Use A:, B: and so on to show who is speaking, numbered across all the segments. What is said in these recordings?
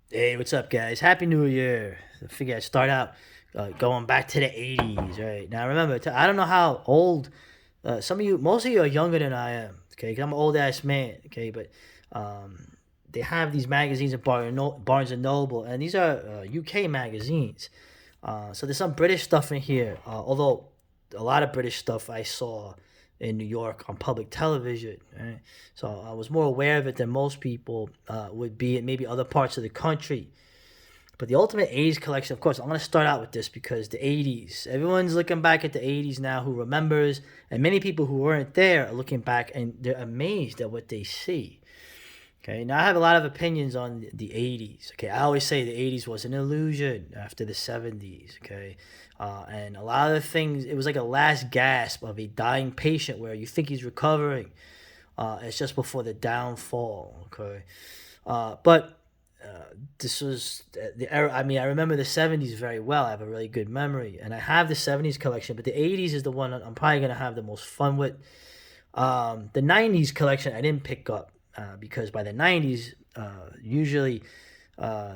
A: Hey, what's up, guys? Happy New Year. I figure I'd start out going back to the 80s, right? Now, remember, I don't know how old some of you, most of you are younger than I am, okay? 'Cause I'm an old ass man, okay? But they have these magazines at Barnes and Noble, and these are UK magazines. So there's some British stuff in here, although a lot of British stuff I saw in New York on public television. Right? So I was more aware of it than most people would be in maybe other parts of the country. But the Ultimate 80s collection, of course, I'm going to start out with this because the 80s, everyone's looking back at the 80s now who remembers, and many people who weren't there are looking back and they're amazed at what they see. Okay, now I have a lot of opinions on the 80s. Okay, I always say the 80s was an illusion after the 70s. Okay, and a lot of the things, it was like a last gasp of a dying patient where you think he's recovering. It's just before the downfall. Okay, but this was the era. I mean, I remember the 70s very well. I have a really good memory, and I have the 70s collection, but the 80s is the one I'm probably going to have the most fun with. The 90s collection I didn't pick up because by the 90s, usually uh,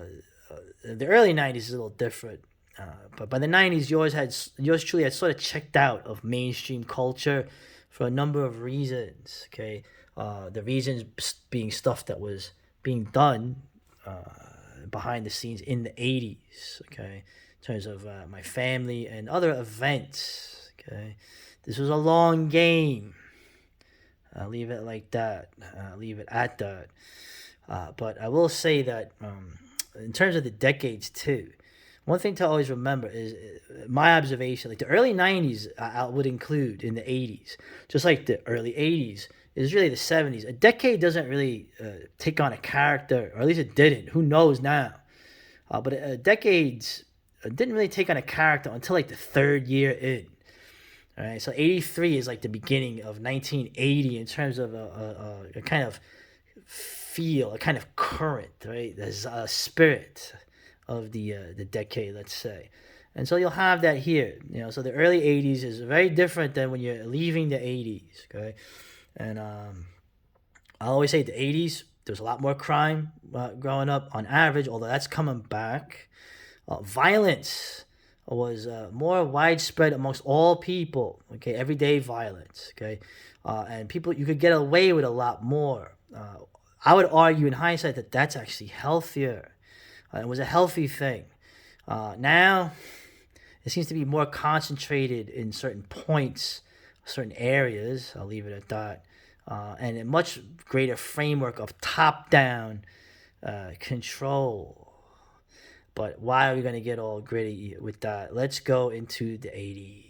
A: the early 90s is a little different. But by the 90s, yours truly had sort of checked out of mainstream culture for a number of reasons. Okay, the reasons being stuff that was being done behind the scenes in the 80s. Okay, in terms of my family and other events. Okay, this was a long game. Leave it like that. Leave it at that. But I will say that in terms of the decades too, one thing to always remember is my observation. Like the early '90s, I would include in the '80s, just like the early '80s is really the '70s. A decade doesn't really take on a character, or at least it didn't. Who knows now? But decades didn't really take on a character until like the third year in. All right, so '83 is like the beginning of 1980 in terms of a kind of feel, a kind of current, right? There's a spirit of the decade, let's say, and so you'll have that here. So the early '80s is very different than when you're leaving the '80s. Okay, and I always say the '80s there's a lot more crime growing up on average, although that's coming back. Violence was more widespread amongst all people. Okay, everyday violence. Okay, and people you could get away with a lot more. I would argue in hindsight that that's actually healthier. It was a healthy thing. Now it seems to be more concentrated in certain points, certain areas. I'll leave it at that. And a much greater framework of top-down control. But why are we going to get all gritty with that? Let's go into the 80s.